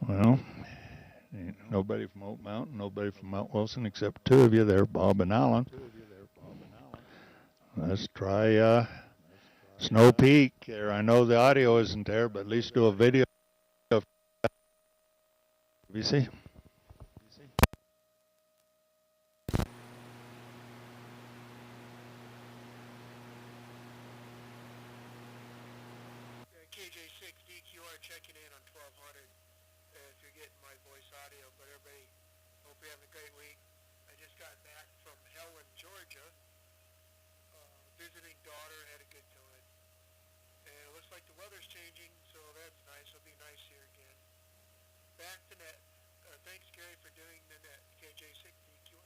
Well, ain't nobody from Oak Mountain, nobody from Mount Wilson except two of you there, Bob and Alan. Let's try Snow Peak there. I know the audio isn't there, but at least do a video of you see. KJ6 DQR checking in on 1200. If you're getting my voice audio, but everybody, hope you're having a great week. I just got back from Helen, Georgia, visiting daughter, had a good time. And it looks like the weather's changing, so that's nice. It'll be nice here again. Back to net. Thanks, Gary, for doing the net. KJ6 DQR.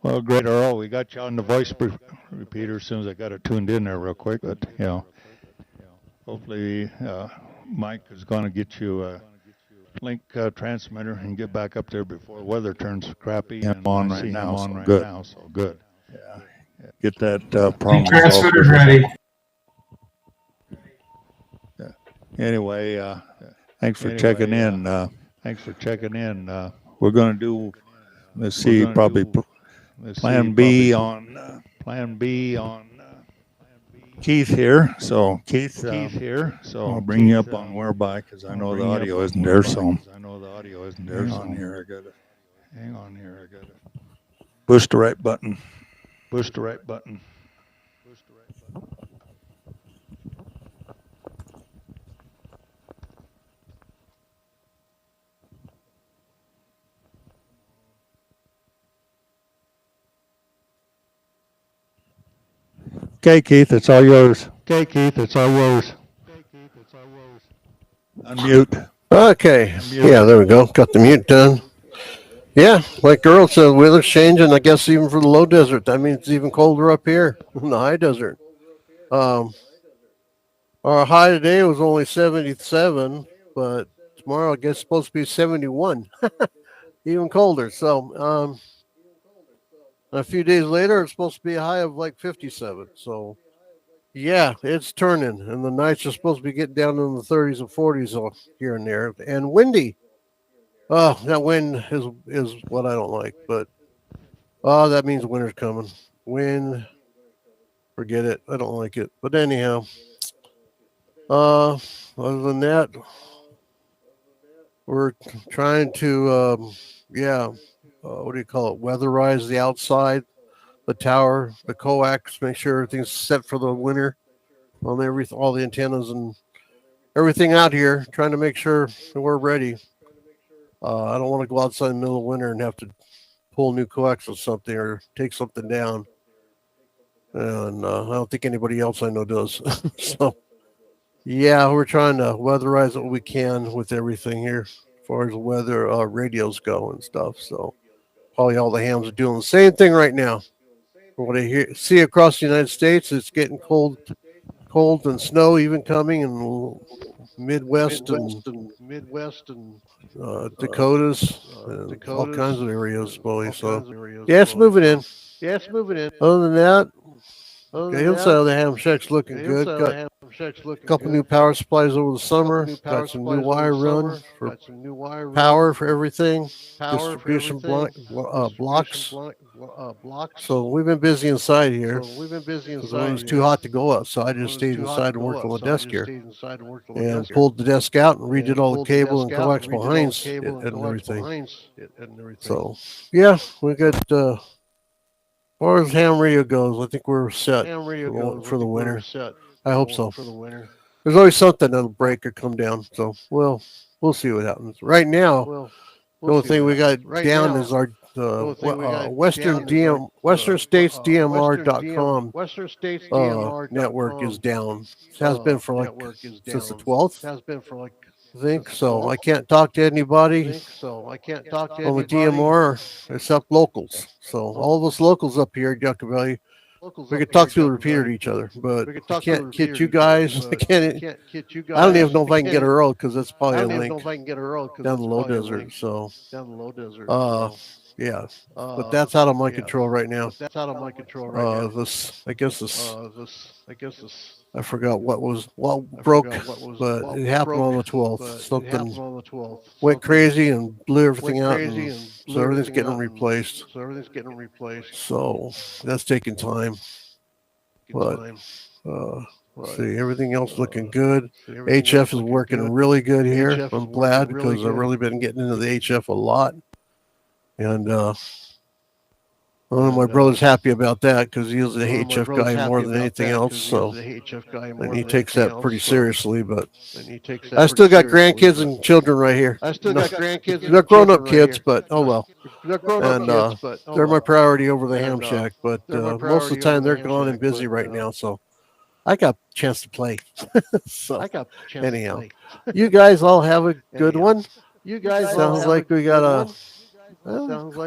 Well, great, Earl. We got you on the voice repeater as soon as I got it tuned in there real quick. But, hopefully Mike is going to get you a link transmitter and get back up there before weather turns crappy. And I'm on right now, so good. Yeah. Get that problem Link transmitter's ready. Yeah. Anyway, thanks for checking in. We're going to do, let's see, probably Plan B on Keith here. So Keith here. So I'll bring you up on whereby because I know the audio isn't there. So hang on here. I gotta push the right button. Okay, Keith, it's all yours. Unmute. Okay. Yeah, there we go. Got the mute done. Yeah, like Earl said, weather's changing. I guess even for the low desert, that means it's even colder up here in the high desert. Our high today was only 77, but tomorrow I guess it's supposed to be 71. Even colder. So a few days later, it's supposed to be a high of like 57. So, yeah, it's turning. And the nights are supposed to be getting down in the 30s and 40s here and there. And windy. Oh, that wind is what I don't like. But, that means winter's coming. Wind, forget it. I don't like it. But anyhow, other than that, we're trying to, what do you call it? Weatherize the outside, the tower, the coax, make sure everything's set for the winter on all the antennas and everything out here, trying to make sure that we're ready. I don't want to go outside in the middle of winter and have to pull new coax or something or take something down. And I don't think anybody else I know does. So, yeah, we're trying to weatherize what we can with everything here as far as weather radios go and stuff. So, probably all the hams are doing the same thing right now. From what I see across the United States, it's getting cold and snow even coming in Midwest and Dakotas and all kinds of areas, boy. So, yeah, it's moving in. Other than that, the inside of the ham shack's looking good. Got a couple new power supplies over the summer. Got some new wire run for power for everything. Distribution blocks. So we've been busy inside here. Because when it was too hot to go outside, I just stayed inside and worked on the desk here. And pulled the desk out and redid all the cable and coax behinds and everything. So, yeah, we got... as far as ham radio goes, I think we're set for the winter. I hope so. There's always something that'll break or come down, so we'll see what happens. Right now, the only thing we got down is our Western States DMR.com network is down. It has been for since the 12th. I think so. I can't talk to anybody on the DMR except locals. So all of us locals up here at Yucca Valley, we can talk through the repeater to each other, but I can't get you guys. I don't even know if I can get Earl because that's probably a link down the low desert. So, Yeah, but that's out of my control right now. This, I guess I forgot what broke, but it happened on the 12th. Something went crazy and blew everything out, and so everything's getting replaced. So that's taking time, but see, everything else looking good. HF is working really good here. I'm glad because I've really been getting into the HF a lot, and one of my brother's happy about that because he was the HF guy more than anything else. So, and he takes that pretty seriously. But I still got grandkids and children right here. They're grown-up kids, but oh well. And they're my priority over the ham shack. But most of the time they're gone and busy right now, so I got a chance to play. So anyhow, you guys all have a good one. Sounds like we got a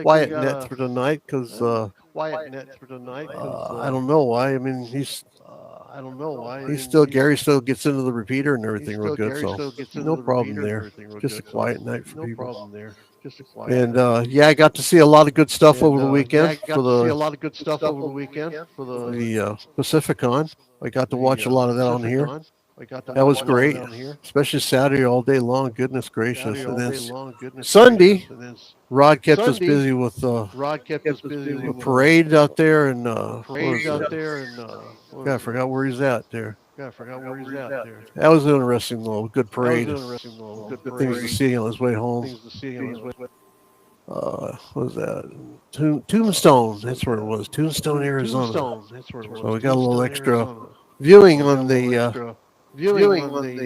quiet net for tonight because I don't know why. I mean, Gary still gets into the repeater and everything real good, so no problem there. Just a quiet night for people. And yeah, I got to see a lot of good stuff over the weekend for the Pacificon. I got to watch a lot of that on here. That was great, especially Saturday all day long. Goodness gracious! And then Sunday, Rod kept us busy with a parade out there, and what was it? God, I forgot where he's at there. That was interesting though. Good parade. Good things to see on his way home. What was that? Tombstone. That's where it was. Tombstone, Arizona. So we got a little extra viewing on the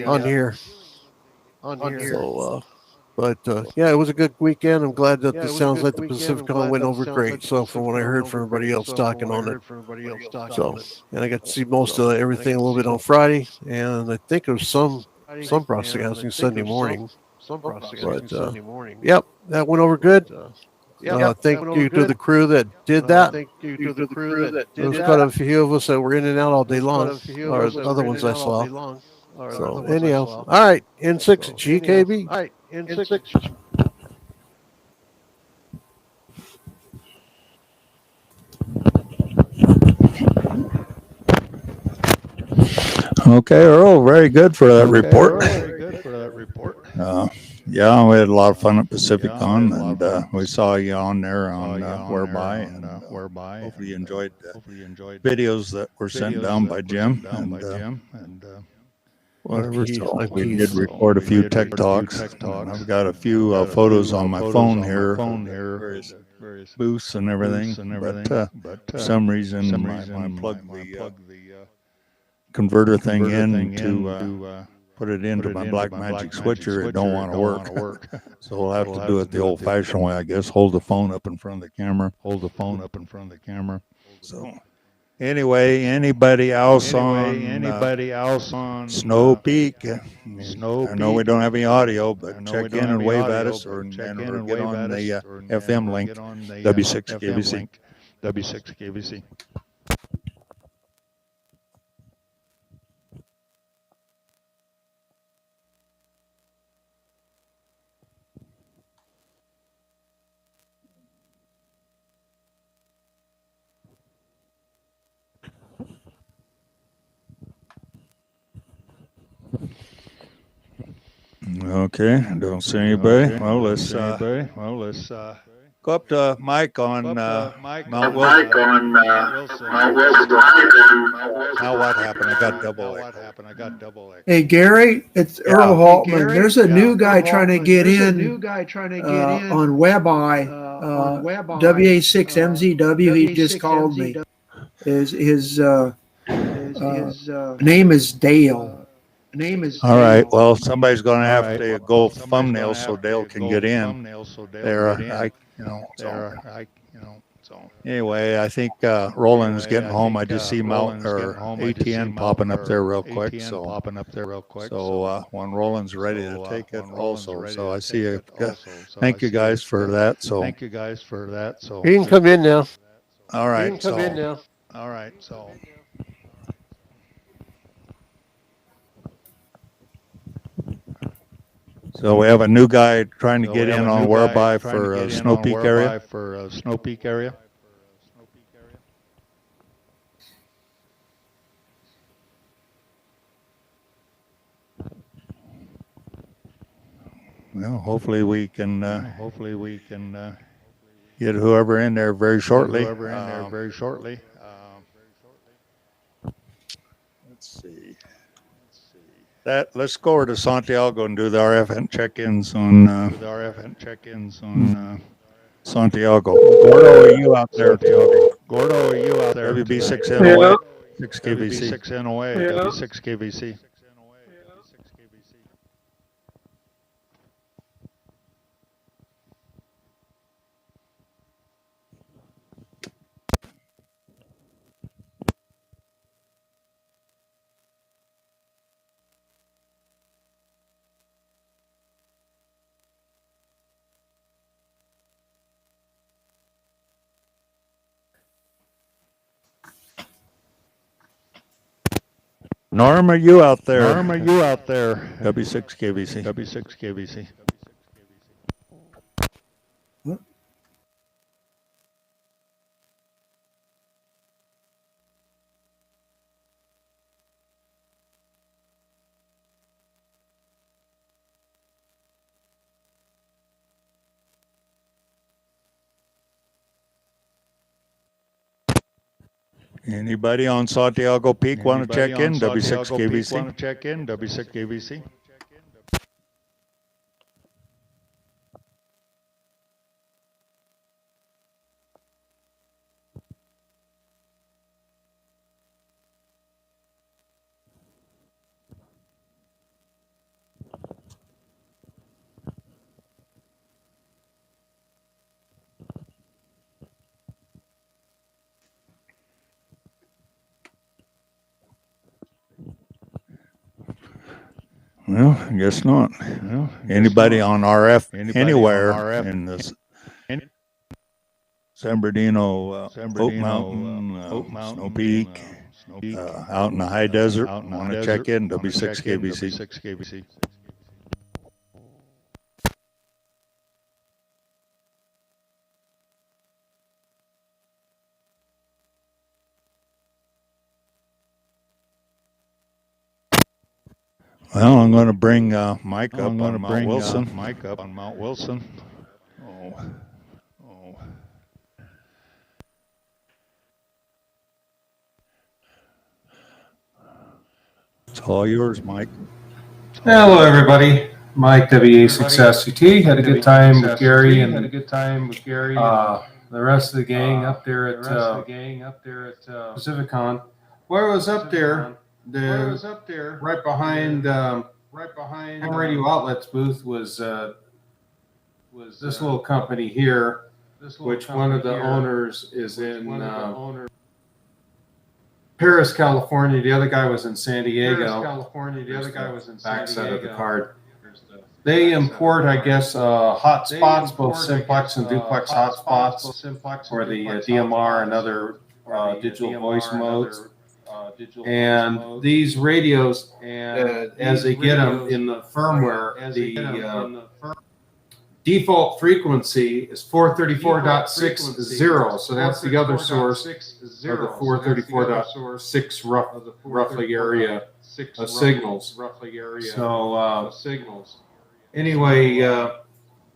on here. So, but yeah, it was a good weekend. I'm glad that this sounds like the Pacificon went over great. So from what I heard from everybody else talking on it, so and I got to see most of everything a little bit on Friday, and I think there was some broadcasting Sunday morning. But yep, that went over good. Thank you to the crew that did that. There was quite a few of us that were in and out all day long, or the other ones I saw. So anyhow, all right, N6 GKB. Okay, Earl, very good for that report. Yeah, we had a lot of fun at Pacificon, and we saw you on there on Whereby, and hopefully you enjoyed the videos that were sent down by Jim, and whatever. So we did record a few tech talks. I've got a few photos on my phone here, various booths and everything, but for some reason, when I plugged the converter thing in to put it into my Black Magic switcher, it don't want to work. So we'll have to do it the old-fashioned way, I guess. Hold the phone up in front of the camera. So anyway, anybody else on Snow Peak? I know we don't have any audio, but check in and wave at us, or get on the FM link, W6KBC. Okay, don't see anybody. Well, let's go up to Mike on Mount Wilson. Now what happened? I got double echo. Hey Gary, it's Earl Haltman. There's a new guy trying to get in on WebEye, WA6MZW. He just called me. His name is Dale. All right. Well, somebody's going to have to go thumbnail so Dale can get in there. Anyway, I think Roland is getting home. I just see Mount or ATN popping up there real quick. So when Roland's ready to take it, also. So I see you. Thank you guys for that. So He can come in now. All right. So we have a new guy trying to get in on whereby for Snow Peak area. Well, hopefully we can get whoever in there very shortly. Let's see. Let's go over to Santiago and do the RF check-ins on Santiago. Gordo, are you out there? WB6N away. 6 KVC. Yeah. Norm, are you out there? W6 KVC. Anybody on Santiago Peak want to check in? W6 KVC. Well, I guess not. Anybody on RF anywhere in this San Bernardino, Oak Mountain, Snow Peak, out in the high desert, want to check in? W6 KVC. Well, I'm going to bring Mike up on Mount Wilson. Oh. It's all yours, Mike. Hello, everybody. Mike, WA6SCT. Had a good time with Gary and the rest of the gang up there at Pacificon. Where I was up there, right behind Ham Radio Outlets booth was this little company here, which one of the owners is in Paris, California. The other guy was in San Diego. Backside of the card. They import, I guess, hotspots, both simplex and duplex hotspots for the DMR and other digital voice modes. And these radios, as they get them in the firmware, the default frequency is 434.60. So that's the other source of the 434.6 roughly area of signals. So anyway,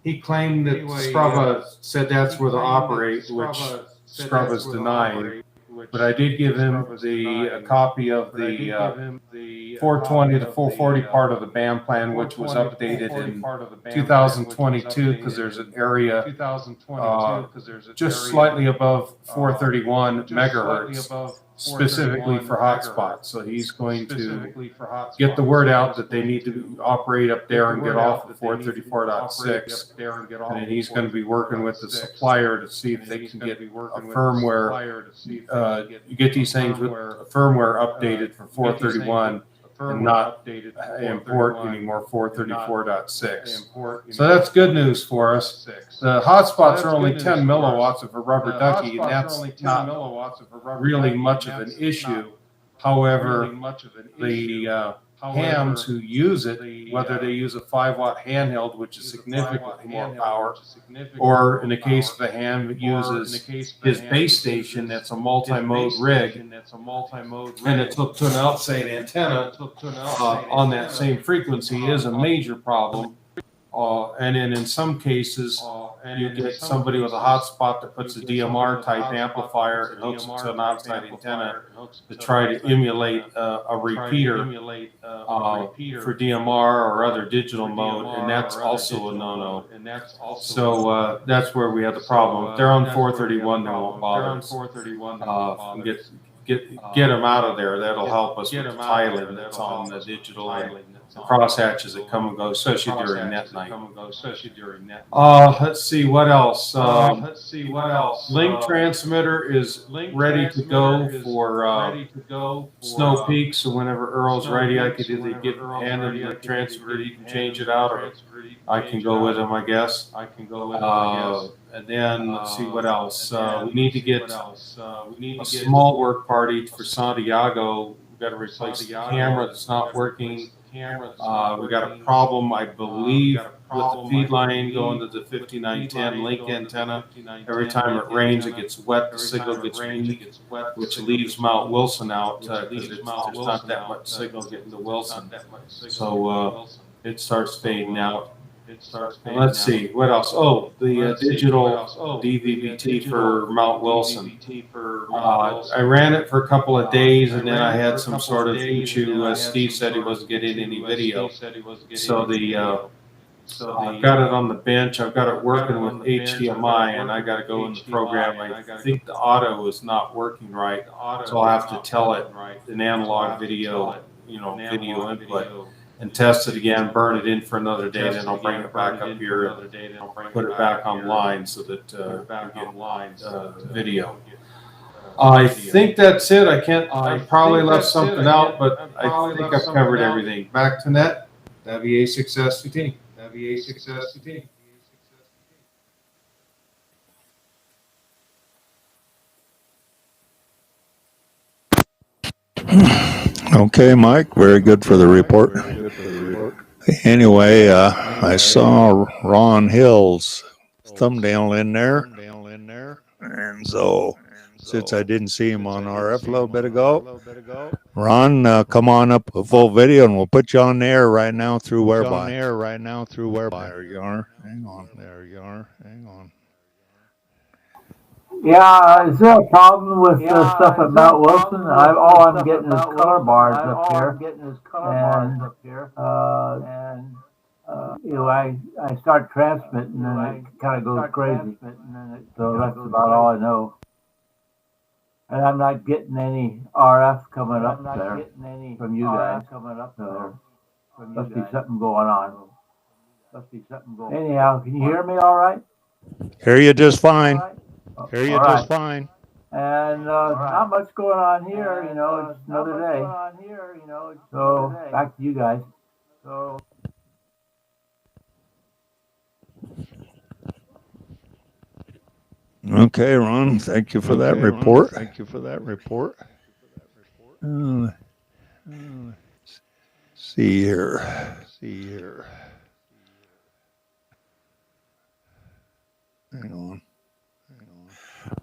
he claimed that Strava said that's where they operate, which Strava's denying. But I did give him a copy of the 420 to 440 part of the band plan, which was updated in 2022 because there's an area just slightly above 431 megahertz specifically for hotspots. So he's going to get the word out that they need to operate up there and get off of 434.6. And then he's going to be working with the supplier to see if they can get a firmware, get these things with a firmware updated for 431 and not import anymore 434.6. So that's good news for us. The hotspots are only 10 milliwatts of a rubber ducky, and that's not really much of an issue. However, the hams who use it, whether they use a 5-watt handheld, which is significantly more power, or in the case of a ham, it uses his base station that's a multi-mode rig, and it's hooked to an outside antenna on that same frequency is a major problem. And then in some cases, you get somebody with a hotspot that puts a DMR type amplifier and hooks it to an outside antenna to try to emulate a repeater for DMR or other digital mode, and that's also a no-no. So that's where we have the problem. If they're on 431, they won't bother us. Get them out of there. That'll help us with the tiling that's on the digital and the crosshatches that come and go, especially during net night. Let's see what else. Link transmitter is ready to go for Snow Peak. So whenever Earl's ready, I could either hand him the transmitter. You can change it out, or I can go with him, I guess. And then let's see what else. We need to get a small work party for Santiago. We've got to replace the camera that's not working. We got a problem, I believe, with the feed line going to the 5910 link antenna. Every time it rains, it gets wet, the signal gets weak, which leaves Mount Wilson out because there's not that much signal getting to Wilson. So it starts fading out. Let's see, what else? Oh, the digital DVB-T for Mount Wilson. I ran it for a couple of days, and then I had some sort of issue. Steve said he wasn't getting any video. So I've got it on the bench. I've got it working with HDMI, and I got to go in the program. I think the auto is not working right, so I'll have to tell it an analog video, video input, and test it again, burn it in for another day, then I'll bring it back up here and put it back online so that we get video. I think that's it. I probably left something out, but I think I've covered everything. Back to net. That'd be a success to team. Okay, Mike, very good for the report. Anyway, I saw Ron Hill's thumbnail in there, and so since I didn't see him on RF a little bit ago, Ron, come on up with full video, and we'll put you on the air right now through Whereby. There you are. Hang on. Yeah, is there a problem with the stuff at Mount Wilson? All I'm getting is color bars up here. And I start transmitting and it kind of goes crazy. So that's about all I know. And I'm not getting any RF coming up there from you guys. So must be something going on. Anyhow, can you hear me all right? Hear you just fine. And not much going on here, it's another day. So back to you guys. Okay, Ron, thank you for that report. See here. Hang on.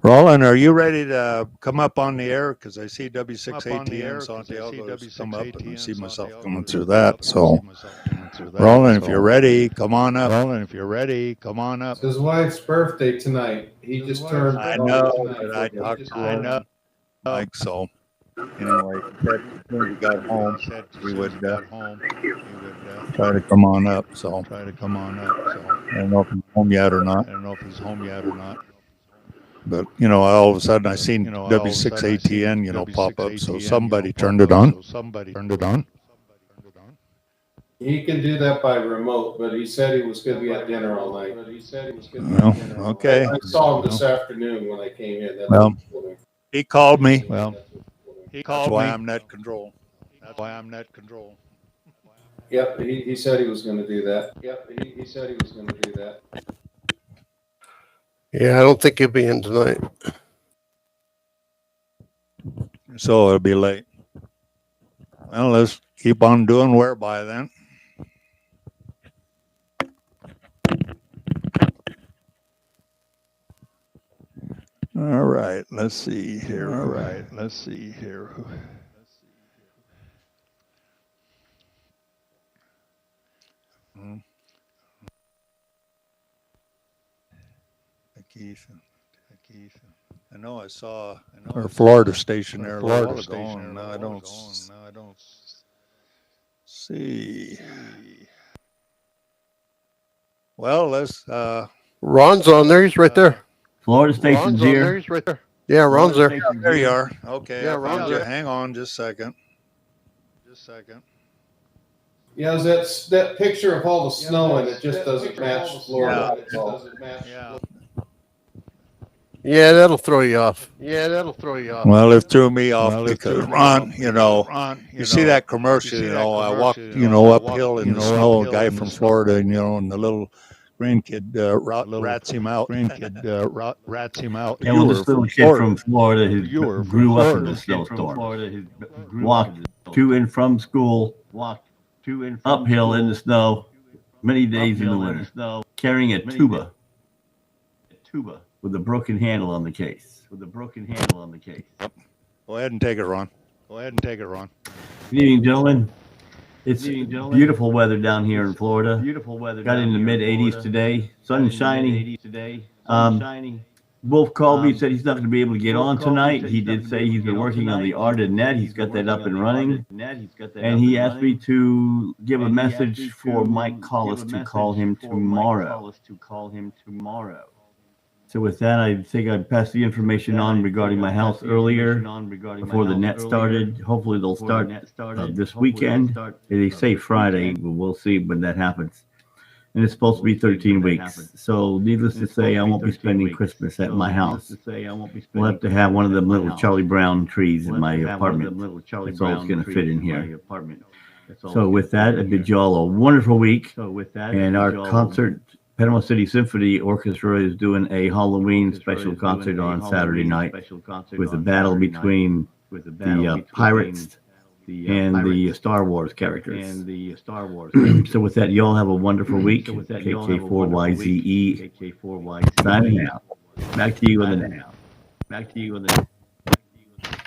Roland, are you ready to come up on the air? Because I see W6ATN Santiago come up, and I see myself coming through that. So, Roland, if you're ready, come on up. It's his wife's birthday tonight. He just turned. I know, but I talked to him, Mike. So, anyway, when we got home, we would try to come on up. So, I don't know if he's home yet or not. But, all of a sudden I seen W6ATN, pop up. So somebody turned it on. He can do that by remote, but he said he was going to be at dinner all night. Well, okay. I saw him this afternoon when I came in. He called me. That's why I'm net control. Yep, he said he was going to do that. Yeah, I don't think he'll be in tonight. So it'll be late. Well, let's keep on doing whereby then. All right, let's see here. Keith. I know I saw our Florida station there a little while ago, and I don't see. Well, let's. Ron's on there. He's right there. Florida station's here. He's right there. Yeah, Ron's there. There you are. Okay. Yeah, Ron's there. Hang on just a second. Yeah, that picture of all the snow and it just doesn't match Florida. Yeah, that'll throw you off. Well, it threw me off because Ron, you see that commercial, I walked, uphill in the snow, a guy from Florida, and the little grandkid rats him out. Yeah, well, this little kid from Florida who grew up in the snowstorm, walked to and from school, uphill in the snow, many days in the winter, carrying a tuba with a broken handle on the case. Go ahead and take it, Ron. Good evening, gentlemen. It's beautiful weather down here in Florida. Got in the mid 80s today. Sun is shining. Wolf called me, said he's not going to be able to get on tonight. He did say he's been working on the Arda net. He's got that up and running. And he asked me to give a message for Mike Collis to call him tomorrow. So with that, I think I'd pass the information on regarding my house earlier before the net started. Hopefully they'll start this weekend. They say Friday, but we'll see when that happens. And it's supposed to be 13 weeks. So needless to say, I won't be spending Christmas at my house. We'll have to have one of them little Charlie Brown trees in my apartment. That's all it's going to fit in here. So with that, I bid you all a wonderful week. And our concert, Panama City Symphony Orchestra, is doing a Halloween special concert on Saturday night with a battle between the pirates and the Star Wars characters. So with that, you all have a wonderful week. KK4YZE signing out. Back to you in the now.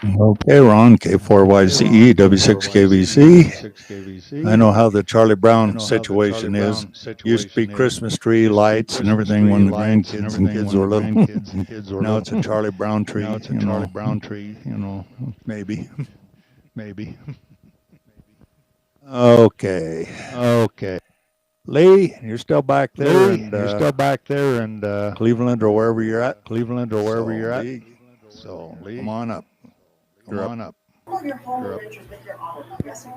Okay, Ron, K4YCE, W6KBC. I know how the Charlie Brown situation is. Used to be Christmas tree lights and everything when the grandkids and kids were little. Now it's a Charlie Brown tree. Maybe. Okay. Lee, you're still back there. And Cleveland or wherever you're at. So come on up.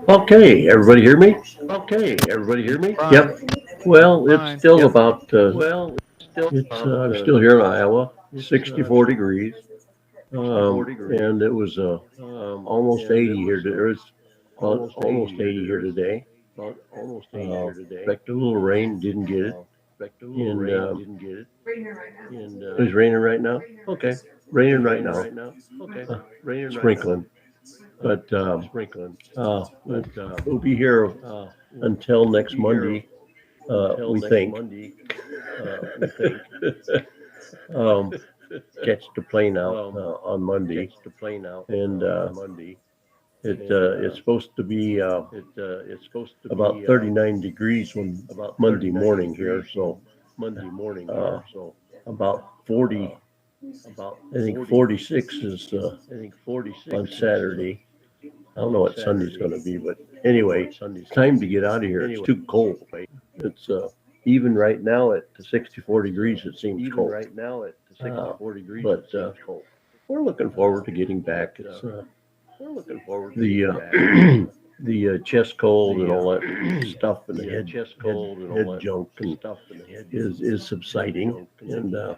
Okay, everybody hear me? Yep. Well, it's still about, I'm still here in Iowa, 64 degrees. And it was almost 80 here. It's almost 80 here today. Expect a little rain, didn't get it. And it's raining right now? Okay, raining right now. Sprinkling. But we'll be here until next Monday, we think. Catch the plane out on Monday. And it's supposed to be about 39 degrees on Monday morning here. So about 40. I think 46 is on Saturday. I don't know what Sunday's going to be, but anyway, it's time to get out of here. It's too cold. It's even right now at 64 degrees, it seems cold. But we're looking forward to getting back. It's the chest cold and all that stuff and the head junk and is subsiding, and I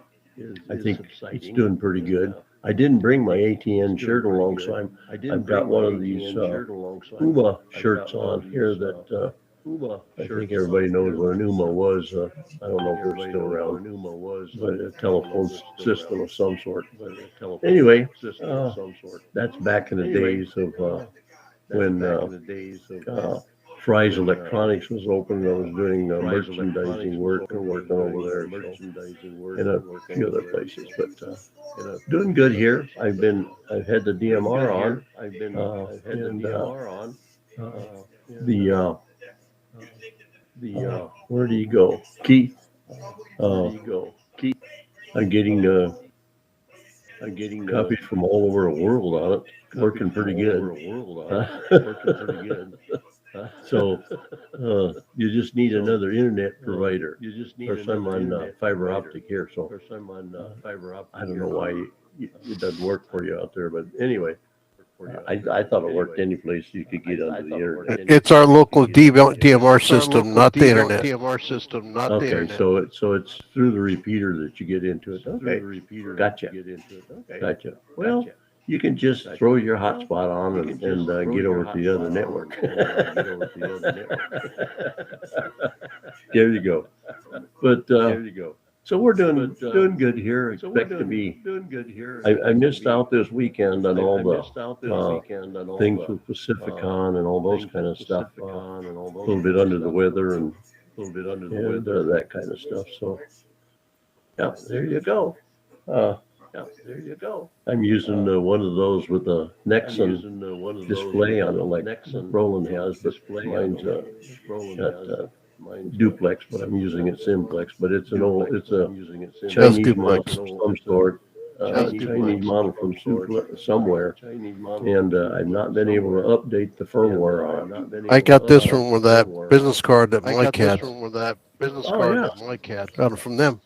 think it's doing pretty good. I didn't bring my ATN shirt along, so I've got one of these UMA shirts on here that I think everybody knows what an UMA was. I don't know if they're still around, but a telephone system of some sort. Anyway, that's back in the days of when Fry's Electronics was open. I was doing merchandising work and working over there, and a few other places. But doing good here. I've had the DMR on. Where do you go, Keith? I'm getting copies from all over the world on it. Working pretty good. So you just need another internet provider. Of course, I'm on fiber optic here, so I don't know why it doesn't work for you out there. But anyway, I thought it worked any place you could get onto the internet. It's our local DMR system, not the internet. Okay, so it's through the repeater that you get into it. Okay, gotcha. Well, you can just throw your hotspot on and get over to the other network. There you go. But so we're doing good here. Expect to be. I missed out this weekend on all the things with Pacificon and all those kind of stuff. A little bit under the weather and that kind of stuff. So yeah, there you go. I'm using one of those with a Nexon display on it, like Roland has, but mine's got duplex, but I'm using it simplex. But it's a Chinese model of some sort, Chinese model from somewhere, and I've not been able to update the firmware on it. I got this one with that business card that Mike had. Got it from them.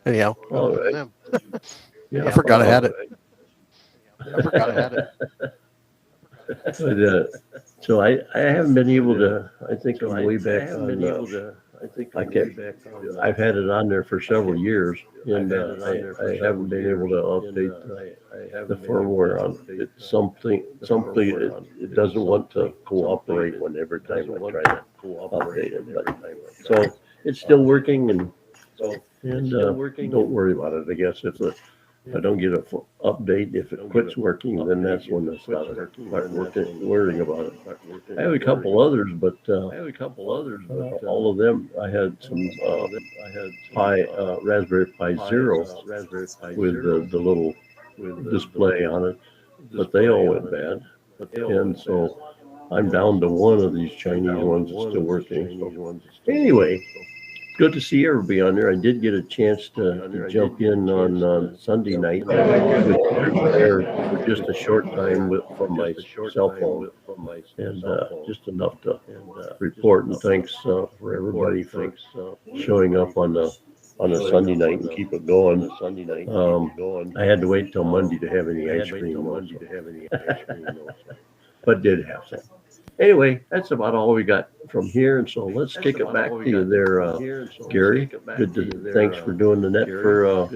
Anyhow. All right. Yeah, I forgot I had it. But, so I haven't been able to. I think I'm way back on. I've had it on there for several years, and I haven't been able to update the firmware on it. It's something it doesn't want to cooperate every time I try to update it. But so it's still working, and don't worry about it. I guess if I don't get an update, if it quits working, then that's when I start worrying about it. I have a couple others, but all of them, I had some Raspberry Pi Zero with the little display on it, but they all went bad. And so I'm down to one of these Chinese ones that's still working. So anyway, good to see everybody on there. I did get a chance to jump in on Sunday night there for just a short time from my cell phone, and just enough to report. And thanks for everybody for showing up on a Sunday night and keep it going. I had to wait till Monday to have any ice cream, but did have some. Anyway, that's about all we got from here, and so let's kick it back to you there, Gary. Thanks for doing the net for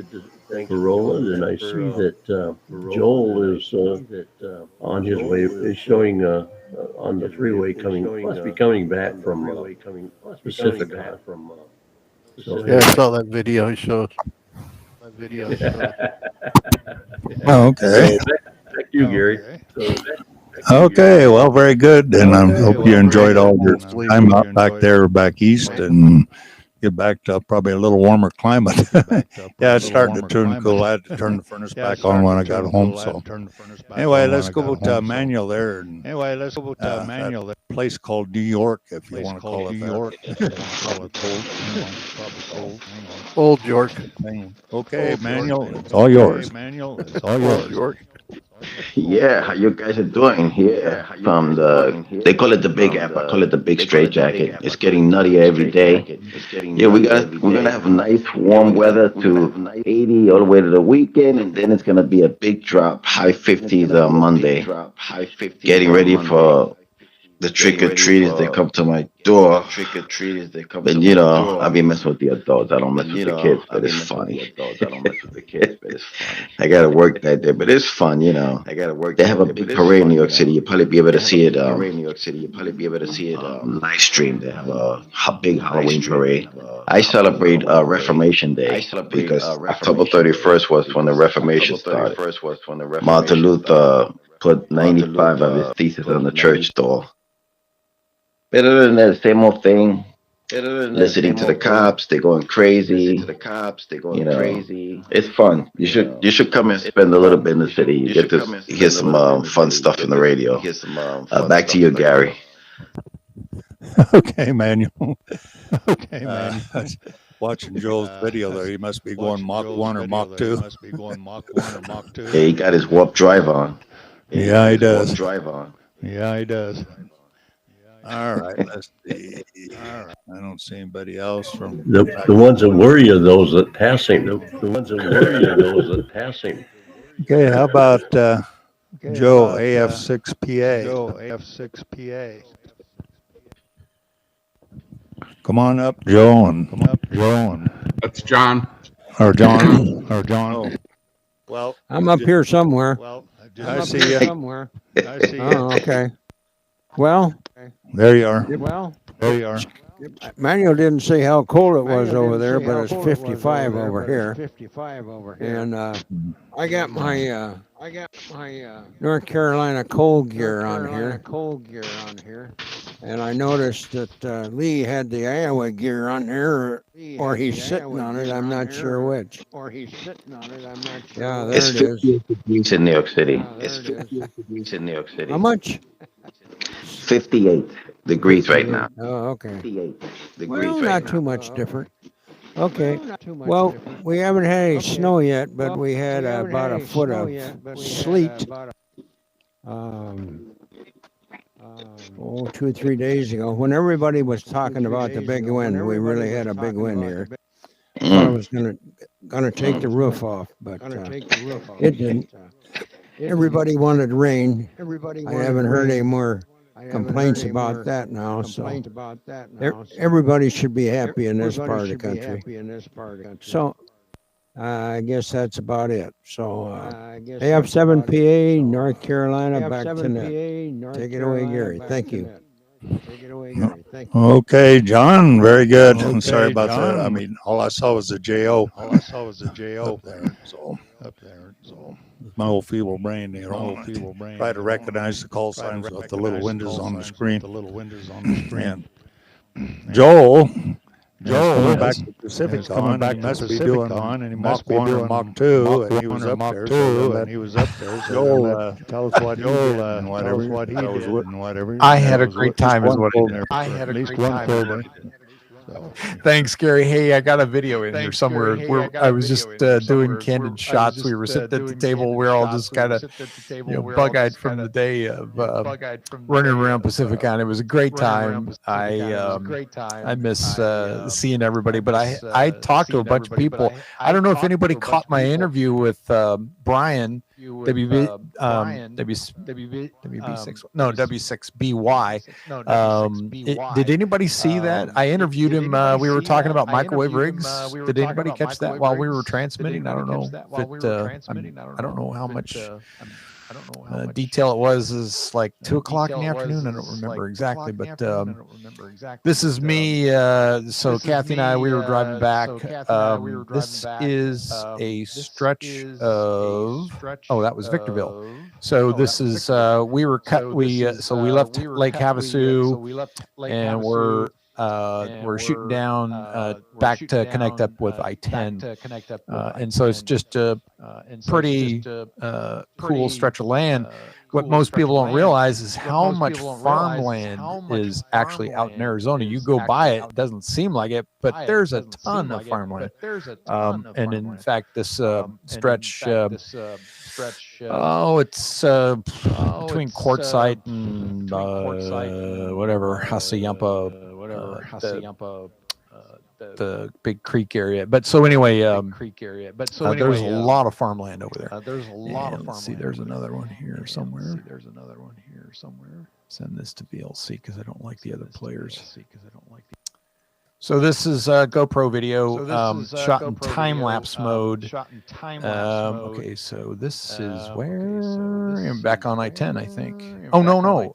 Roland, and I see that Joel is on his way. Is showing on the freeway must be coming back from Pacific. So, Yeah, I saw that video he showed. Oh, okay. So back to you, Gary. Okay, well, very good, and I hope you enjoyed all your time out back there, back east, and get back to probably a little warmer climate. Yeah, it's starting to turn cool. I had to turn the furnace back on when I got home. So anyway, let's go to Manuel there. And, that place called New York, if you want to call it New York. Old York. Okay, Manuel, it's all yours. York. Yeah, how you guys are doing here from they call it the Big App. I call it the Big Straight Jacket. It's getting nuttier every day. Yeah, we're gonna have nice warm weather to 80 all the way to the weekend, and then it's gonna be a big drop, high 50s on Monday. Getting ready for the trick-or-treaters that come to my door. But you know, I be messing with the adults. I don't mess with the kids, but it's funny. I gotta work that day, but it's fun, you know. They have a big parade in New York City. You'll probably be able to see it. Live stream. They have a big Halloween parade. I celebrate Reformation Day because October 31st was when the Reformation started. Martin Luther put 95 of his thesis on the church door. But other than that, same old thing. Listening to the cops, they're going crazy. You know, it's fun. You should come and spend a little bit in the city. You get to hear some fun stuff in the radio. Back to you, Gary. Okay, Manuel. Okay, man. Watching Joel's video there, he must be going Mach 1 or Mach 2. Yeah, he got his warp drive on. Yeah, he does. Yeah, he does. All right, let's see. All right, I don't see anybody else from The ones that worry are those that passing. The ones that worry are those that passing. Okay, how about Joe, AF6PA? Joe, AF6PA. Come on up, Joe, and come up, Joe, and that's John. Or John, or John. Oh. Well, I'm up here somewhere. Well, I see you somewhere. I see you. Oh, okay. Well, there you are. Well, there you are. Manuel didn't say how cold it was over there, but it's 55 over here. And I got my North Carolina cold gear on here. And I noticed that Lee had the Iowa gear on there, or he's sitting on it. I'm not sure which. Yeah, there it's it is. 58 degrees in New York City. It's 58 degrees in New York City. How much? 58 degrees right now. Oh, okay. 58 degrees Well, right not now. too much different. Okay. Well, we haven't had any snow yet, but we had about a foot of sleet. 2 or 3 days ago, when everybody was talking about the big wind, we really had a big wind here. I thought I was gonna take the roof off, but it didn't. Everybody wanted rain. I haven't heard any more complaints about that now. So everybody should be happy in this part of the country. So I guess that's about it. So AF7PA, North Carolina, back to net. Take it away, Gary. Thank you. Okay, John, very good. I'm sorry about that. I mean, all I saw was the JO. Up there. So my old feeble brain, try to recognize the call signs with the little windows on the screen. And Joel coming back to Pacific on, he must be doing Mach 1 or Mach 2, and he was up there. Joel, tell us what he did and whatever. I had a great time is what I had at least one cold. Thanks, Gary. Hey, I got a video in here somewhere where I was just doing candid shots. We were sitting at the table. We're all just kind of bug-eyed from the day of running around Pacificon. It was a great time. I miss seeing everybody, but I talked to a bunch of people. I don't know if anybody caught my interview with Brian. W6BY. Did anybody see that? I interviewed him. We were talking about microwave rigs. Did anybody catch that while we were transmitting? I don't know. I don't know how much detail it was. Is like 2 o'clock in the afternoon. I don't remember exactly, but this is me. So Kathy and I, we were driving back. This is a stretch of. Oh, that was Victorville. So this is we were cut. We left Lake Havasu, and we're shooting down back to connect up with I-10, and so it's just a pretty cool stretch of land. What most people don't realize is how much farmland is actually out in Arizona. You go by it, it doesn't seem like it, but there's a ton of farmland. And in fact, this stretch, it's between Quartzsite and whatever, Hassayampa, the big creek area. But so anyway, there's a lot of farmland over there. Let's see, there's another one here somewhere. Send this to VLC because I don't like the other players. So this is GoPro video shot in time-lapse mode. Okay, so this is where? I'm back on I-10, I think. Oh, no.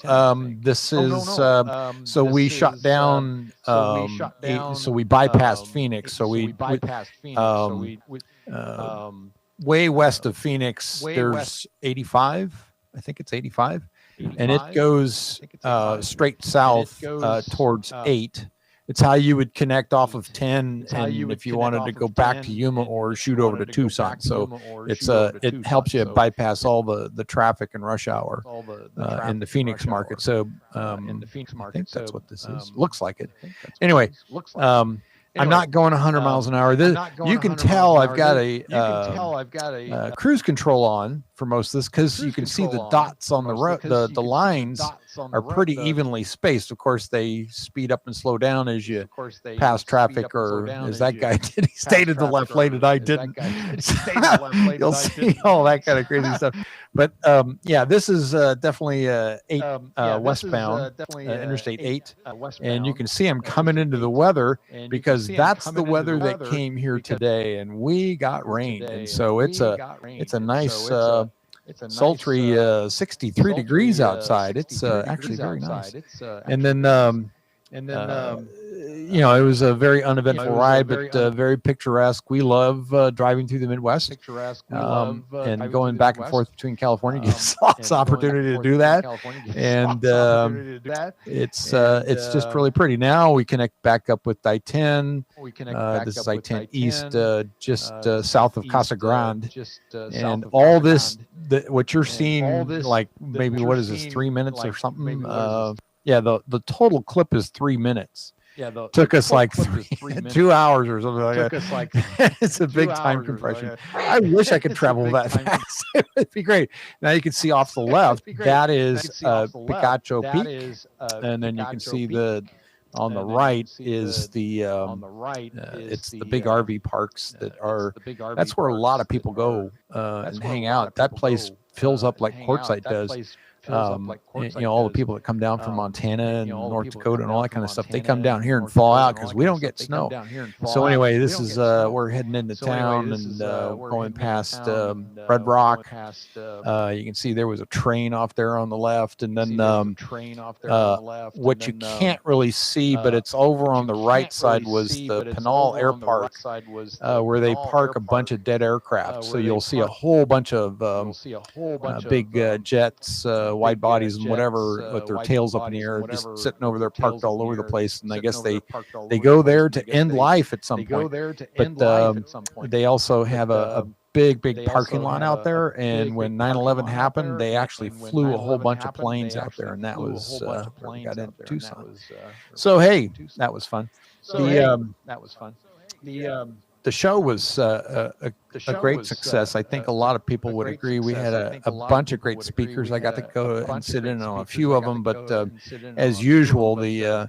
This is, so we shot down, so we bypassed Phoenix. So we way west of Phoenix, there's 85. I think it's 85, and it goes straight south towards 8. It's how you would connect off of 10, and if you wanted to go back to Yuma or shoot over to Tucson. So it helps you bypass all the traffic and rush hour in the Phoenix market. So I think that's what this is. Looks like it. Anyway, I'm not going 100 miles an hour. You can tell I've got a cruise control on for most of this, because you can see the dots on the road. The lines are pretty evenly spaced. Of course, they speed up and slow down as you pass traffic, or as that guy did. He stayed in the left lane and I didn't. You'll see all that kind of crazy stuff. But yeah, this is definitely 8 westbound, Interstate 8. And you can see I'm coming into the weather, because that's the weather that came here today, and we got rain. And so it's a nice sultry 63 degrees outside. It's actually very nice. And then you know, it was a very uneventful ride, but very picturesque. We love driving through the Midwest, and going back and forth between California. Gives us opportunity to do that, and it's just really pretty. Now we connect back up with I-10. This is I-10 East, just south of Casa Grande, and all this, what you're seeing, like maybe what is this, 3 minutes or something? Yeah, the total clip is 3 minutes. Took us like 2 hours or something like that. It's a big time compression. I wish I could travel that fast. It'd be great. Now you can see off the left, that is Picacho Peak, and then you can see on the right is the it's the big RV parks that are. That's where a lot of people go and hang out. That place fills up like Quartzsite does. You know, all the people that come down from Montana and North Dakota and all that kind of stuff, they come down here and fall out because we don't get snow. So anyway, this is we're heading into town and going past Red Rock. You can see there was a train off there on the left, and then what you can't really see, but it's over on the right side, was the Pinal Air Park, where they park a bunch of dead aircraft. So you'll see a whole bunch of big jets, wide bodies and whatever, with their tails up in the air, just sitting over there, parked all over the place. And I guess they go there to end life at some point. But they also have a big parking lot out there. And when 9/11 happened, they actually flew a whole bunch of planes out there, and that was where we got into Tucson. So hey, that was fun. The show was a great success. I think a lot of people would agree. We had a bunch of great speakers. I got to go and sit in on a few of them, but as usual, the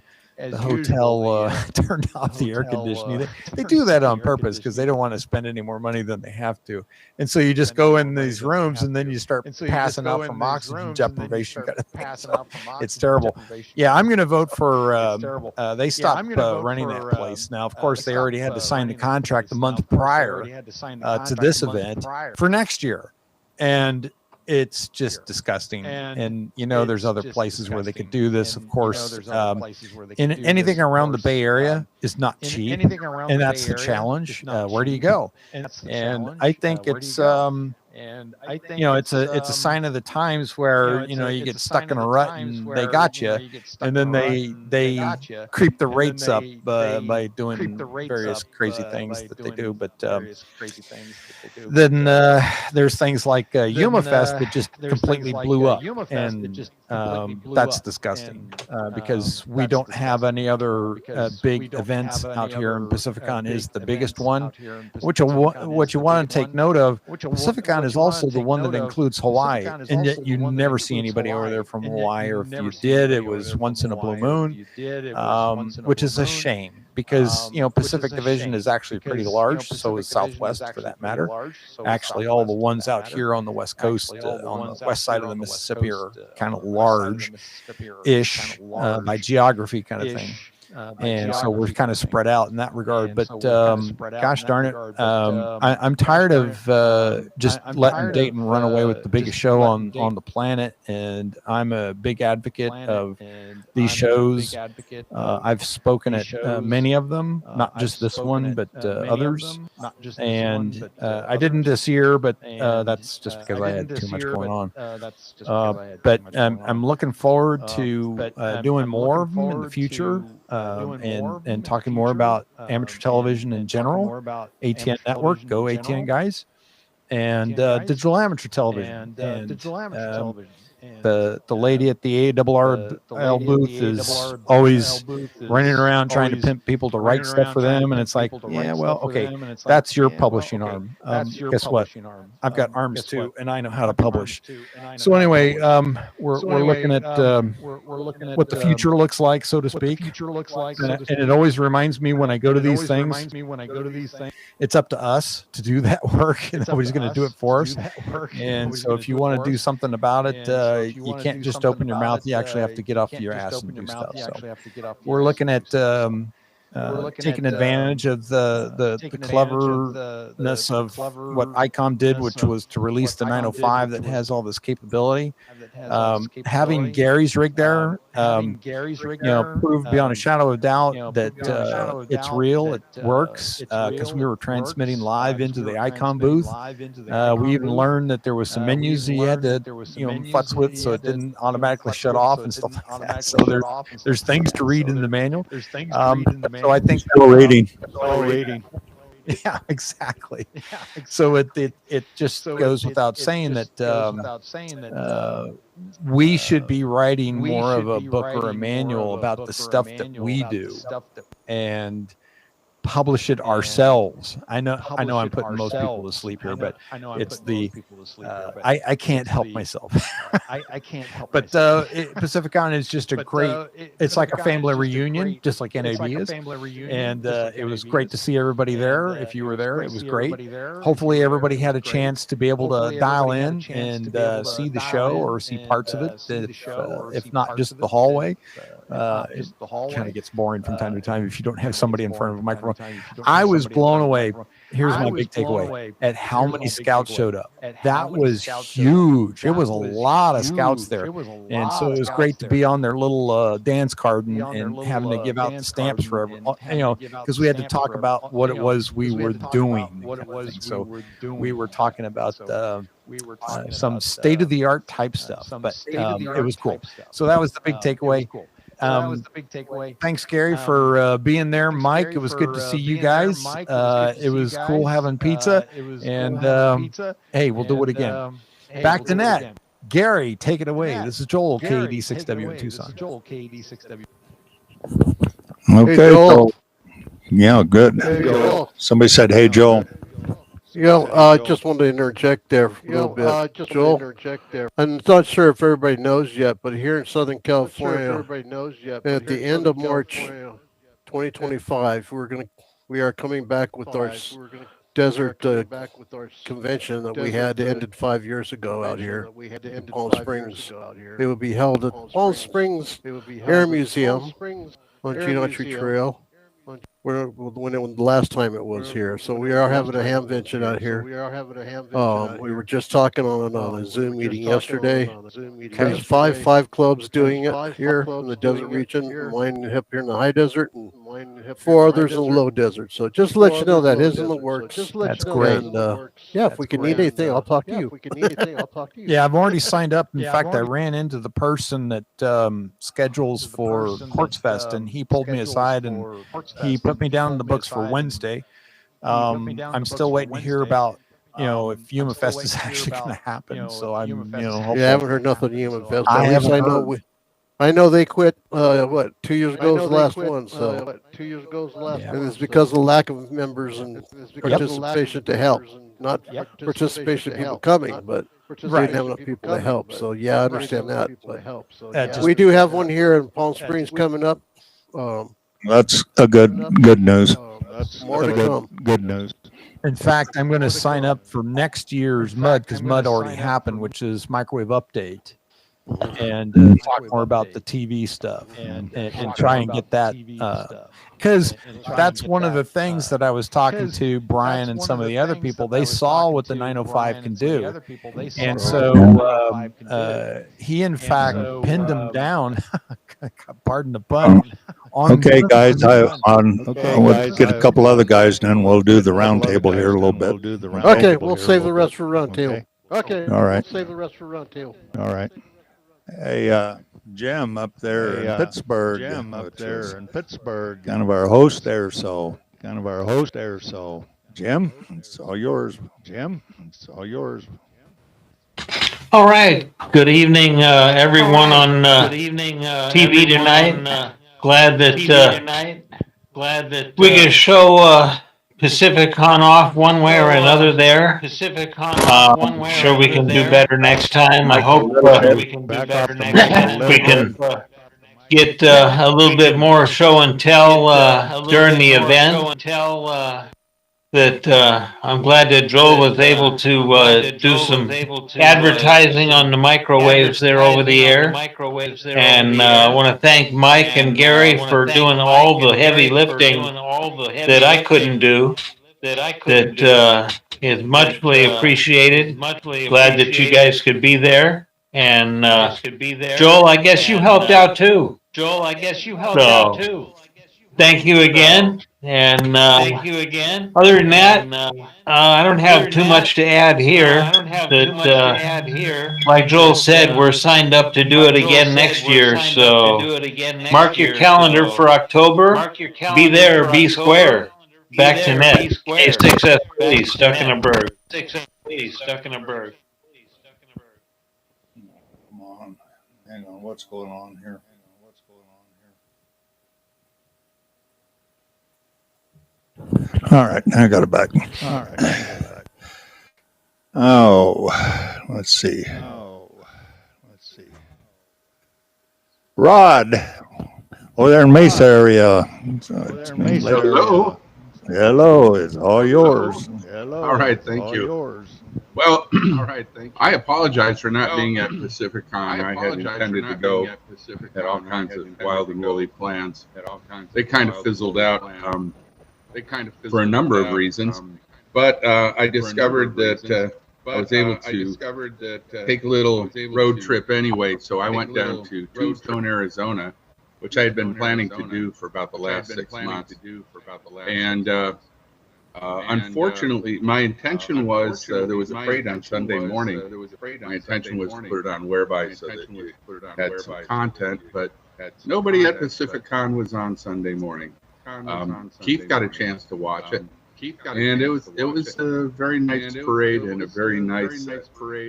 hotel turned off the air conditioning. They do that on purpose because they don't want to spend any more money than they have to. And so you just go in these rooms and then you start passing out from oxygen deprivation. It's terrible. Yeah, I'm going to vote for, they stopped running that place. Now, of course, they already had to sign the contract the month prior to this event for next year. And it's just disgusting. And you know, there's other places where they could do this. Of course, anything around the Bay Area is not cheap, and that's the challenge. Where do you go? And I think it's you know, it's a sign of the times where, you know, you get stuck in a rut and they got you, and then they creep the rates up by doing various crazy things that they do. But then there's things like Yuma Fest that just completely blew up, and that's disgusting because we don't have any other big events out here, and Pacificon is the biggest one. What you want to take note of, Pacificon is also the one that includes Hawaii, and yet you never see anybody over there from Hawaii, or if you did, it was once in a blue moon, which is a shame because, you know, Pacific Division is actually pretty large, so is Southwest for that matter. Actually, all the ones out here on the West Coast, on the west side of the Mississippi, are kind of large-ish by geography kind of thing. and so we're kind of spread out in that regard. But gosh darn it, I'm tired of just letting Dayton run away with the biggest show on the planet, and I'm a big advocate of these shows. I've spoken at many of them, not just this one, but others. And I didn't this year, but that's just because I had too much going on. But I'm looking forward to doing more of them in the future, and talking more about amateur television in general, ATN Network, go ATN guys, and digital amateur television. The lady at the ARRL booth is always running around trying to pimp people to write stuff for them, and it's like, yeah, well, okay, that's your publishing arm. Guess what? I've got arms too, and I know how to publish. So anyway, we're looking at what the future looks like, so to speak. And it always reminds me when I go to these things, it's up to us to do that work, and nobody's going to do it for us. And so if you want to do something about it, you can't just open your mouth. You actually have to get off your ass and do stuff. So we're looking at taking advantage of the cleverness of what ICOM did, which was to release the 905 that has all this capability. Having Gary's rig there, proved beyond a shadow of doubt that it's real, it works, because we were transmitting live into the ICOM booth. We even learned that there was some menus that you had to futz with, so it didn't automatically shut off and stuff like that. So there's things to read in the manual. So I think rating. Yeah, exactly. So it just goes without saying that we should be writing more of a book or a manual about the stuff that we do and publish it ourselves. I know I'm putting most people to sleep here, but it's I can't help myself. I can't help. But Pacific Island is just a great. It's like a family reunion, just like NAB is. And it was great to see everybody there. If you were there, it was great. Hopefully, everybody had a chance to be able to dial in and see the show or see parts of it. If not just the hallway. It kind of gets boring from time to time if you don't have somebody in front of a microphone. I was blown away. Here's my big takeaway at how many scouts showed up. That was huge. It was a lot of scouts there. And so it was great to be on their little dance card and having to give out the stamps for everyone, because we had to talk about what it was we were doing. So we were talking about some state-of-the-art type stuff, but it was cool. So that was the big takeaway. Thanks, Gary, for being there. Mike, it was good to see you guys. It was cool having pizza. And hey, we'll do it again. Back to net. Gary, take it away. This is Joel, KD6W in Tucson. Okay. So, yeah, good. Somebody said, "Hey, Joel." I just wanted to interject there a little bit. Joel, I'm not sure if everybody knows yet, but here in Southern California, at the end of March 2025, we are coming back with our desert convention that we had ended 5 years ago out here in Palm Springs. It will be held at Palm Springs Air Museum on Geometry Trail. When the last time it was here, so we are having a hamvention out here. We were just talking on a Zoom meeting yesterday. There's five clubs doing it here in the desert region, mine up here in the high desert, and 4 others in the low desert. So just to let you know that is in the works. That's great. And if we can need anything, I'll talk to you. Yeah, I've already signed up. In fact, I ran into the person that schedules for Quartz Fest, and he pulled me aside and he put me down in the books for Wednesday. I'm still waiting to hear about if Yuma Fest is actually going to happen. So I'm hopeful. Yeah, I haven't heard nothing Yuma Fest. I know they quit 2 years ago was the last one. So 2 years ago was the last one. And it's because of the lack of members and participation to help, not participation of people coming, but they didn't have enough people to help. So yeah, I understand that. But we do have one here in Palm Springs coming up. That's a good news. More to come. Good news. In fact, I'm going to sign up for next year's MUD because MUD already happened, which is Microwave Update. and talk more about the TV stuff and try and get that because that's one of the things that I was talking to Brian and some of the other people. They saw what the 905 can do, and so he in fact pinned them down. Pardon the pun. Okay, guys, we'll get a couple other guys, and then we'll do the round table here a little bit. Okay, we'll save the rest for round table. Okay, all right. We'll save the rest for round table. All right. Hey, Jim up there in Pittsburgh. Kind of our host there, so. Jim, it's all yours. All right. Good evening, everyone on TV tonight. Glad that we can show Pacificon off one way or another there. I'm sure we can do better next time. I hope we can do better next time. We can get a little bit more show and tell during the event. I'm glad that Joel was able to do some advertising on the microwaves there over the air. And I want to thank Mike and Gary for doing all the heavy lifting that I couldn't do. That is muchly appreciated. Glad that you guys could be there. And Joel, I guess you helped out too. So, thank you again. And other than that, I don't have too much to add here. Like Joel said, we're signed up to do it again next year. So mark your calendar for October. Be there or be square. Back to net. K6S stuck in a berg. Come on. Hang on. What's going on here? All right, I got it back. Oh, let's see. Rod, over there in Mesa area. Hello. Hello, it's all yours. All right, thank you. Well, I apologize for not being at Pacificon. I had intended to go. Had all kinds of wild and woolly plans. They kind of fizzled out. For a number of reasons, but I discovered that I was able to take a little road trip anyway, so I went down to Tombstone, Arizona, which I had been planning to do for about the last 6 months. And unfortunately, my intention was there was a parade on Sunday morning. My intention was to put it on Whereby so that you had some content, but nobody at Pacificon was on Sunday morning. Keith got a chance to watch it, and it was a very nice parade and a very nice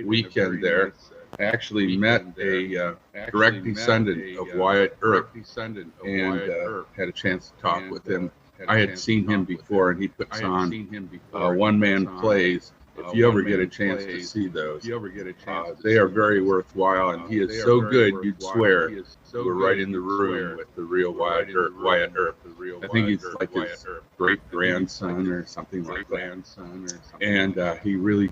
weekend there. I actually met a direct descendant of Wyatt Earp and had a chance to talk with him. I had seen him before, and he puts on one-man plays. If you ever get a chance to see those, they are very worthwhile, and he is so good you'd swear you were right in the room with the real Wyatt Earp. I think he's like his great-grandson or something like that. And he really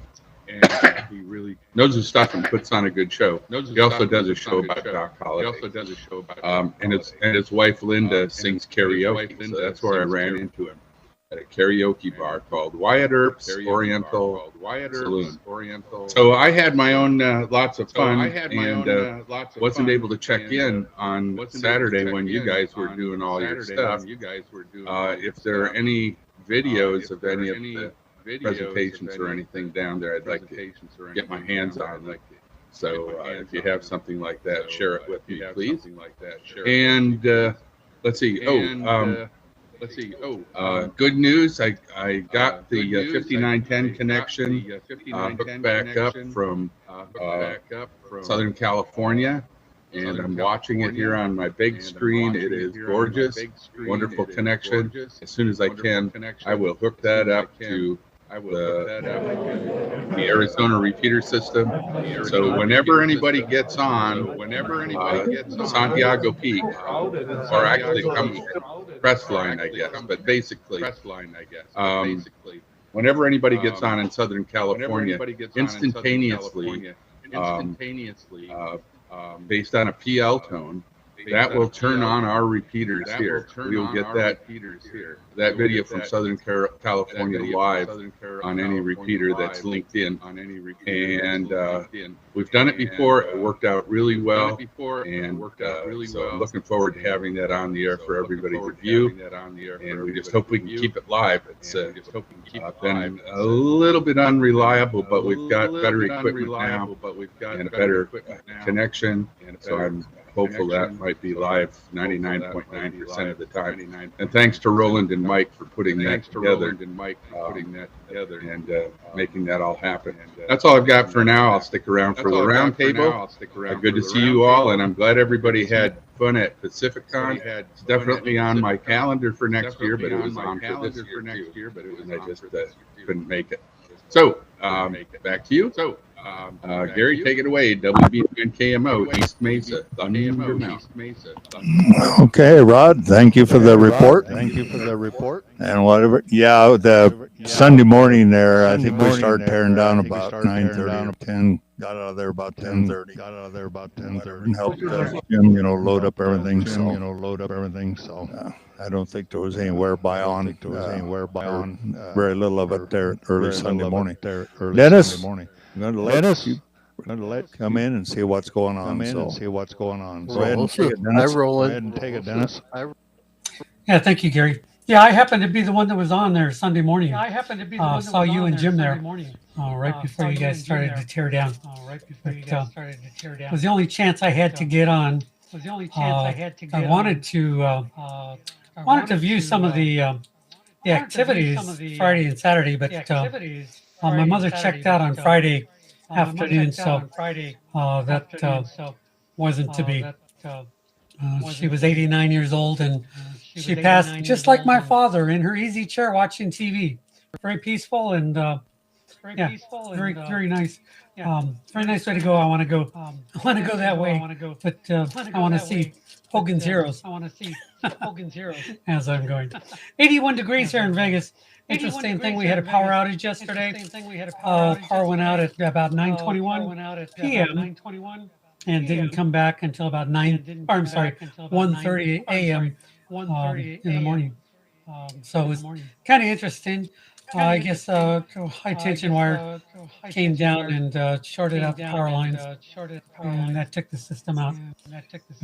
knows his stuff and puts on a good show. He also does a show about Doc Holliday. And his wife Linda sings karaoke, so that's where I ran into him. At a karaoke bar called Wyatt Earp's Oriental Saloon. So I had my own lots of fun and wasn't able to check in on Saturday when you guys were doing all your stuff. If there are any videos of any of the presentations or anything down there, I'd like to get my hands on them. So if you have something like that, share it with me, please. And let's see. Good news. I got the 5910 connection hooked back up from Southern California, and I'm watching it here on my big screen. It is gorgeous, wonderful connection. As soon as I can, I will hook that up to the Arizona repeater system. So whenever anybody gets on Santiago Peak, or actually comes from Crestline, I guess, but basically, whenever anybody gets on in Southern California, instantaneously, based on a PL tone, that will turn on our repeaters here. We'll get that video from Southern California live on any repeater that's linked in. And we've done it before. It worked out really well. And so I'm looking forward to having that on the air for everybody to view. And we just hope we can keep it live. It's been a little bit unreliable, but we've got better equipment now and a better connection. So I'm hopeful that might be live 99.9% of the time. And thanks to Roland and Mike for putting that together and making that all happen. That's all I've got for now. I'll stick around for the roundtable. Good to see you all, and I'm glad everybody had fun at PacificCon. It's definitely on my calendar for next year, but it was on for this year too. And I just couldn't make it. So back to you. Gary, take it away. WB9 KMO, East Mesa, Thunder Mountain. Okay, Rod, thank you for the report. And whatever. Yeah, the Sunday morning there, I think we started tearing down about 9:30 or 10. Got out of there about 10:30. And helped Jim, load up everything. So I don't think there was any wear by on. Very little of it there early Sunday morning. Dennis, I'm going to let you come in and see what's going on. Go ahead and take it, Dennis. Yeah, thank you, Gary. Yeah, I happened to be the one that was on there Sunday morning. Saw you and Jim there right before you guys started to tear down. It was the only chance I had to get on. I wanted to view some of the activities Friday and Saturday, but my mother checked out on Friday afternoon, so that wasn't to be. She was 89 years old, and she passed just like my father in her easy chair watching TV. Very peaceful and very nice. Very nice way to go. I want to go that way, but I want to see Hogan's Heroes. As I'm going. 81 degrees here in Vegas. Interesting thing, we had a power outage yesterday. Power went out at about 9:21 p.m. and didn't come back until about 1:30 a.m. In the morning. So it was kind of interesting. I guess high tension wire came down and shorted out the power lines, and that took the system out.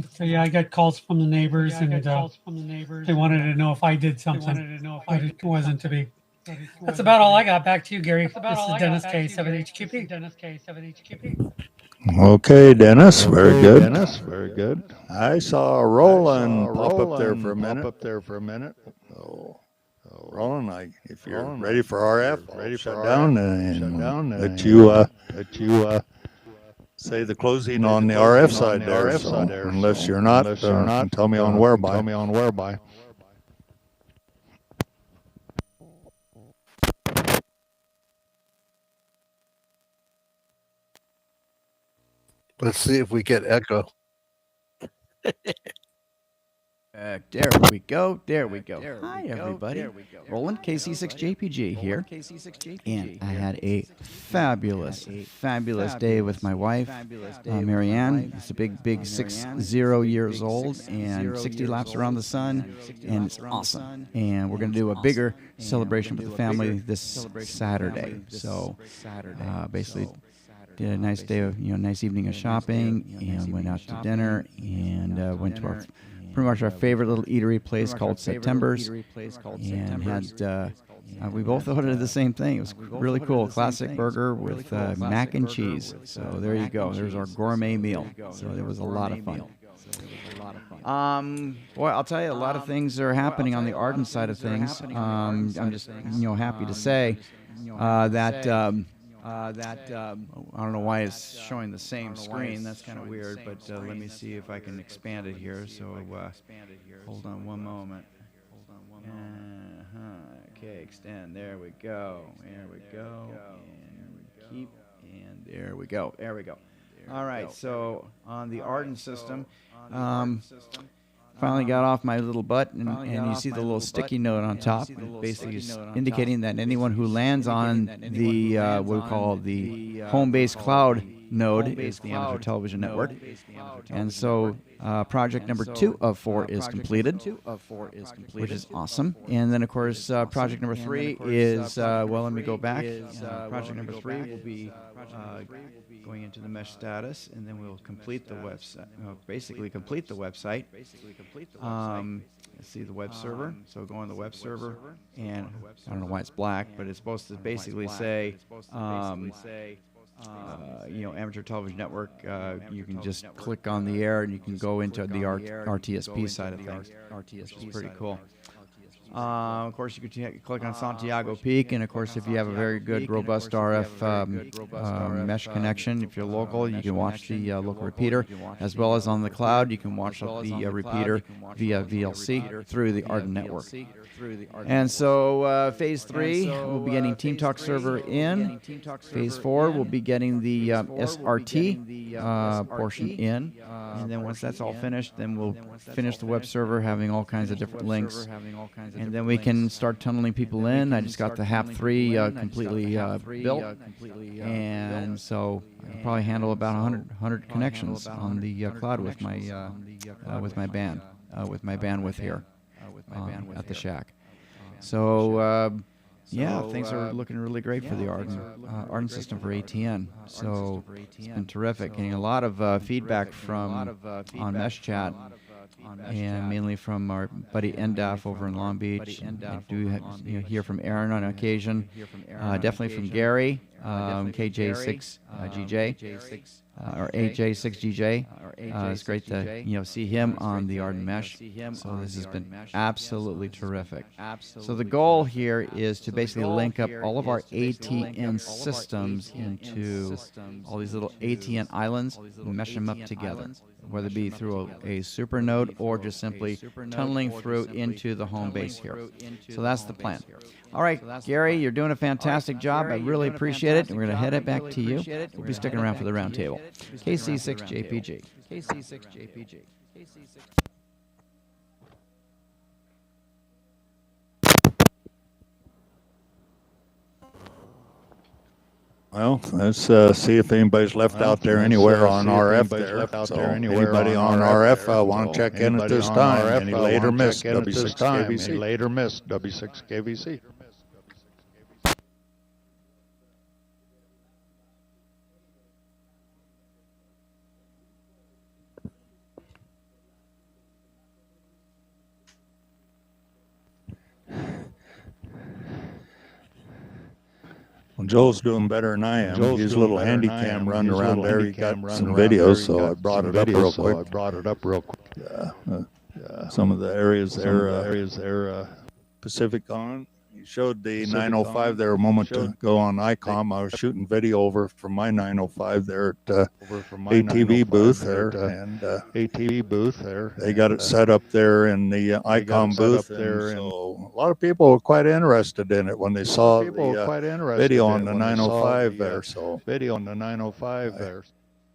So yeah, I got calls from the neighbors, and they wanted to know if I did something, but it wasn't to be. That's about all I got. Back to you, Gary. This is Dennis K, 7HQP. Okay, Dennis. Very good. I saw Roland pop up there for a minute. So, Roland, if you're ready for RF, I'll shut down and let you say the closing on the RF side there. So, unless you're not, tell me on whereby. Let's see if we get echo. There we go. Hi, everybody. Roland, KC6JPG here. And I had a fabulous day with my wife, Marianne. It's a big 60 years old and 60 laps around the sun. And it's awesome. And we're going to do a bigger celebration with the family this Saturday. So basically did a nice day of, nice evening of shopping and went out to dinner and went to pretty much our favorite little eatery place called September's, and had we both ordered the same thing. It was really cool, classic burger with mac and cheese. So there you go. There's our gourmet meal. So it was a lot of fun. Boy, I'll tell you, a lot of things are happening on the Arden side of things. I'm just happy to say that. I don't know why it's showing the same screen. That's kind of weird, but let me see if I can expand it here. So hold on one moment. Okay, extend. There we go. And keep. And there we go. All right, so on the Arden system, finally got off my little butt, and you see the little sticky note on top, basically indicating that anyone who lands on the what we call the home-based cloud node is the amateur television network. And so project number 2 of 4 is completed, which is awesome. And then, of course, project number 3 is, well, let me go back. Project number 3 will be going into the mesh status, and then we'll complete the website, basically complete the website. Let's see the web server. So go on the web server, and I don't know why it's black, but it's supposed to basically say, amateur television network. You can just click on the air, and you can go into the RTSP side of things, which is pretty cool. Of course, you can click on Santiago Peak, and of course, if you have a very good, robust RF mesh connection, if you're local, you can watch the local repeater, as well as on the cloud, you can watch the repeater via VLC through the Arden network. And so Phase 3, we'll be getting Team Talk server in. Phase 4, we'll be getting the SRT portion in. And then once that's all finished, then we'll finish the web server, having all kinds of different links. And then we can start tunneling people in. I just got the HAP3 completely built. And so I can probably handle about 100 connections on the cloud with my bandwidth here at the shack. So yeah, things are looking really great for the Arden system for ATN. So it's been terrific. Getting a lot of feedback from on Mesh Chat, and mainly from our buddy Endaf over in Long Beach. I do hear from Aaron on occasion. Definitely from Gary, KJ6GJ. Or AJ6GJ. It's great to see him on the Arden Mesh. So this has been absolutely terrific. So the goal here is to basically link up all of our ATN systems into all these little ATN islands and mesh them up together, whether it be through a super node or just simply tunneling through into the home base here. So that's the plan. All right, Gary, you're doing a fantastic job. I really appreciate it. And we're going to head it back to you. We'll be sticking around for the roundtable. KC6JPG. KC6JPG. Well, let's see if anybody's left out there anywhere on RF there. So anybody on RF want to check in at this time? Any later missed W6KVC? Later missed W6KVC. Well, Joel's doing better than I am. He's a little handy cam running around there. He got some videos, so I brought it up real quick. Some of the areas there, Pacific on. He showed the 905 there a moment ago on ICOM. I was shooting video over from my 905 there at ATV booth there, and they got it set up there in the ICOM booth there, and so a lot of people were quite interested in it when they saw the video on the 905 there. So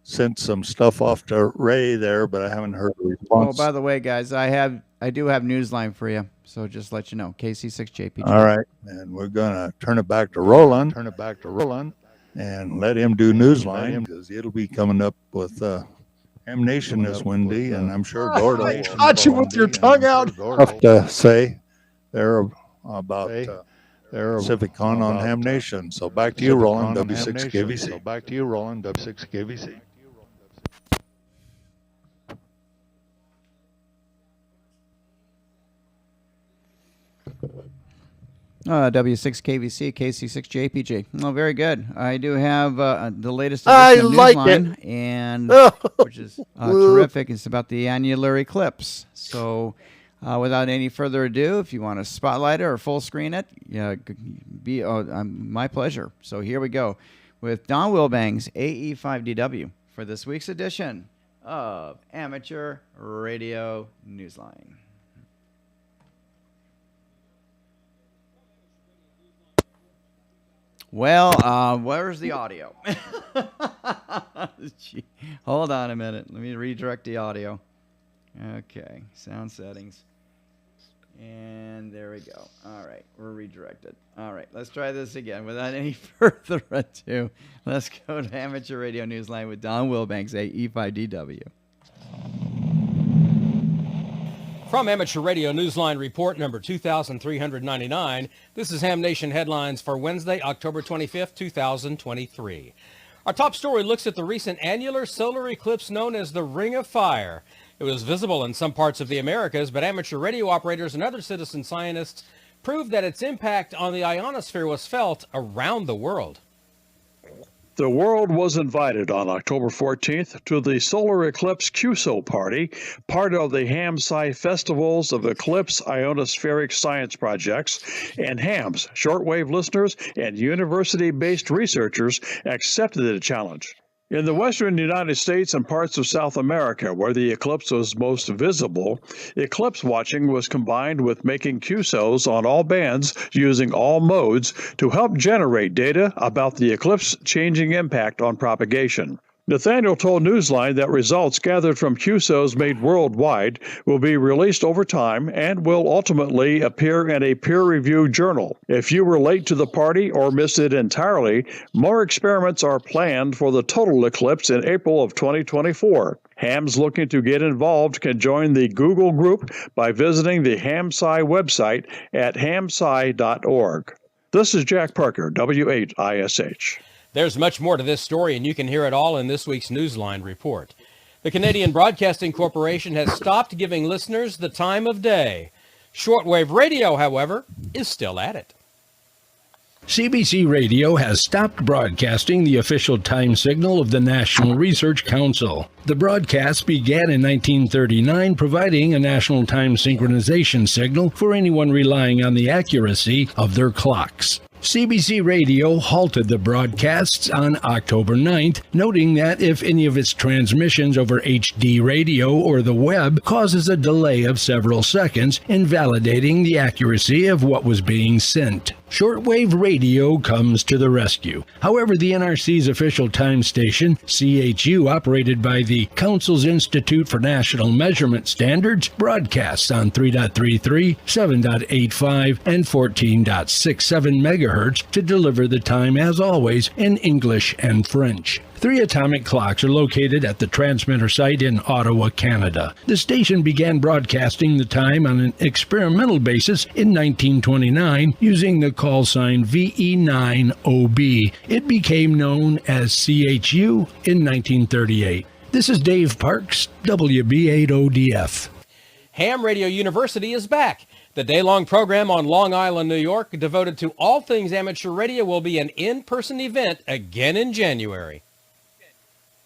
sent some stuff off to Ray there, but I haven't heard a response. Oh, by the way, guys, I do have Newsline for you, so just let you know. KC6JPG. All right, and we're gonna turn it back to Roland. And let him do Newsline, because it'll be coming up with M Nation is windy, and I'm sure Gordo. I caught you with your tongue out. Tough to say there about Pacific Con on Ham Nation. So back to you, Roland, W6KVC. Back to you, Roland, W6KVC. W6KVC, KC6JPG. Oh, very good. I do have the latest I edition of like Newsline, it. and which is terrific. It's about the annular eclipse. So, without any further ado, if you want to spotlight it or full screen it, my pleasure. So here we go with Don Wilbang's AE5DW for this week's edition of Amateur Radio Newsline. Well, where's the audio? Gee, hold on a minute. Let me redirect the audio. Okay, sound settings. And there we go. All right, we're redirected. All right, let's try this again. Without any further ado, let's go to Amateur Radio Newsline with Don Wilbanks, AE5DW. From Amateur Radio Newsline Report number 2399, this is Ham Nation Headlines for Wednesday, October 25th, 2023. Our top story looks at the recent annular solar eclipse known as the Ring of Fire. It was visible in some parts of the Americas, but amateur radio operators and other citizen scientists proved that its impact on the ionosphere was felt around the world. The world was invited on October 14th to the Solar Eclipse QSO Party, part of the Ham-Sci Festivals of Eclipse Ionospheric Science Projects, and HAMS, shortwave listeners and university-based researchers accepted the challenge. In the western United States and parts of South America, where the eclipse was most visible, eclipse watching was combined with making QSOs on all bands using all modes to help generate data about the eclipse's changing impact on propagation. Nathaniel told Newsline that results gathered from QSOs made worldwide will be released over time and will ultimately appear in a peer-reviewed journal. If you were late to the party or missed it entirely, more experiments are planned for the total eclipse in April of 2024. Hams looking to get involved can join the Google group by visiting the HamSci website at hamsci.org. This is Jack Parker, W8ISH. There's much more to this story, and you can hear it all in this week's Newsline report. The Canadian Broadcasting Corporation has stopped giving listeners the time of day. Shortwave radio, however, is still at it. CBC Radio has stopped broadcasting the official time signal of the National Research Council. The broadcast began in 1939, providing a national time synchronization signal for anyone relying on the accuracy of their clocks. CBC Radio halted the broadcasts on October 9th, noting that if any of its transmissions over HD radio or the web causes a delay of several seconds, invalidating the accuracy of what was being sent. Shortwave radio comes to the rescue. However, the NRC's official time station, CHU, operated by the Council's Institute for National Measurement Standards, broadcasts on 3.33, 7.85, and 14.67 megahertz to deliver the time, as always, in English and French. 3 atomic clocks are located at the transmitter site in Ottawa, Canada. The station began broadcasting the time on an experimental basis in 1929 using the call sign VE9OB. It became known as CHU in 1938. This is Dave Parks, WB8ODF. Ham Radio University is back. The day-long program on Long Island, New York, devoted to all things amateur radio, will be an in-person event again in January.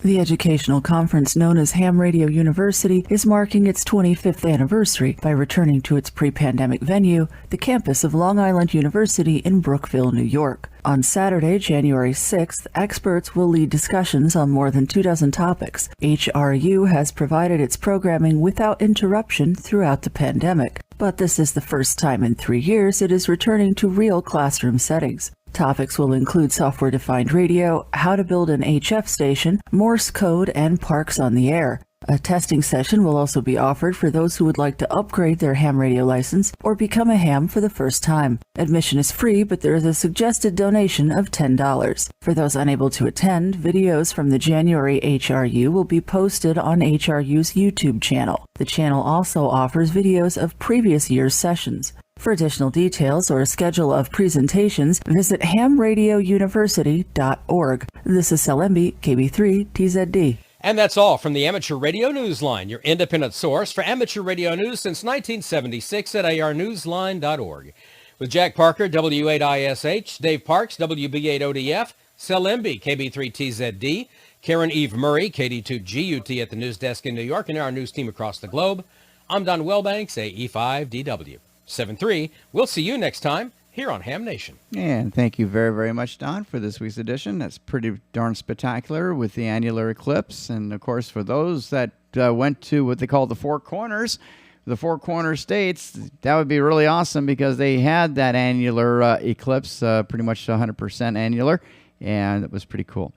The educational conference known as Ham Radio University is marking its 25th anniversary by returning to its pre-pandemic venue, the campus of Long Island University in Brookville, New York. On Saturday, January 6th, experts will lead discussions on more than 24 topics. HRU has provided its programming without interruption throughout the pandemic, but this is the first time in 3 years it is returning to real classroom settings. Topics will include software-defined radio, how to build an HF station, Morse code, and parks on the air. A testing session will also be offered for those who would like to upgrade their ham radio license or become a ham for the first time. Admission is free, but there is a suggested donation of $10. For those unable to attend, videos from the January HRU will be posted on HRU's YouTube channel. The channel also offers videos of previous year's sessions. For additional details or a schedule of presentations, visit hamradiouniversity.org. This is Salembi, KB3TZD. And that's all from the Amateur Radio Newsline, your independent source for amateur radio news since 1976 at arnewsline.org. With Jack Parker, W8ISH, Dave Parks, WB8ODF, Salembi, KB3TZD, Karen Eve Murray, KD2GUT at the news desk in New York, and our news team across the globe, I'm Don Wellbanks, AE5DW. 7-3. We'll see you next time here on Ham Nation. And thank you very, very much, Don, for this week's edition. That's pretty darn spectacular with the annular eclipse. And, of course, for those that went to what they call the Four Corners, the Four Corner states, that would be really awesome because they had that annular eclipse, pretty much 100% annular, and it was pretty cool.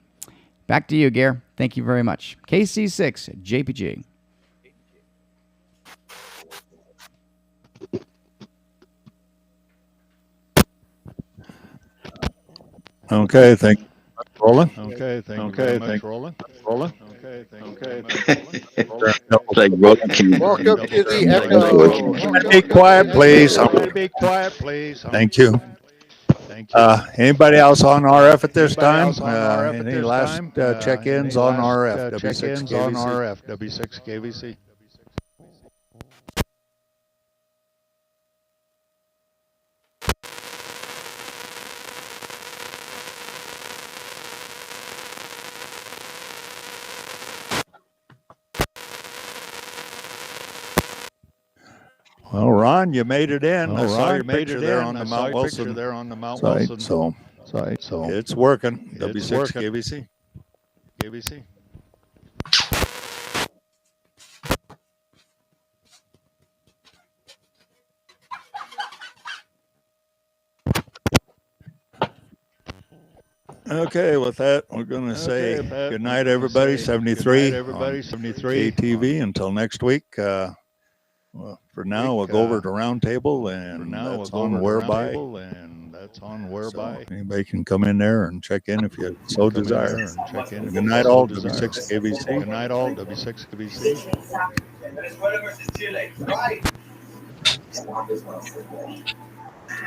Back to you, Gare. Thank you very much. KC6 JPG. Okay, thank you. Rolling. Okay, thank you. Thank rolling. Rolling. Okay, thank you. It's like rolling. Welcome to the Echo. Be quiet, please. Be quiet, please. Thank you. Thank you. Anybody else on RF at this time? Any last check-ins on RF? W6 KVC. W6 KVC. Well, Ron, you made it in. I saw your picture there on the Mount Wilson site. So it's working. W6 KVC. KVC. Okay, with that, we're going to say good night, everybody. 73 on KTV. Until next week. Well, for now, we'll go over to Roundtable, and that's on Whereby. So anybody can come in there and check in if you so desire. Good night, all. W6 KVC. Good night, all. W6 KVC.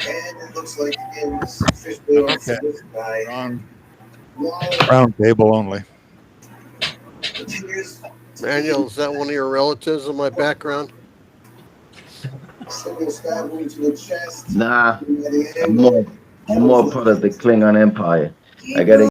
And it looks like it's officially okay. On Roundtable only. Manuel, is that one of your relatives in my background? Nah, I'm more part of the Klingon Empire. I gotta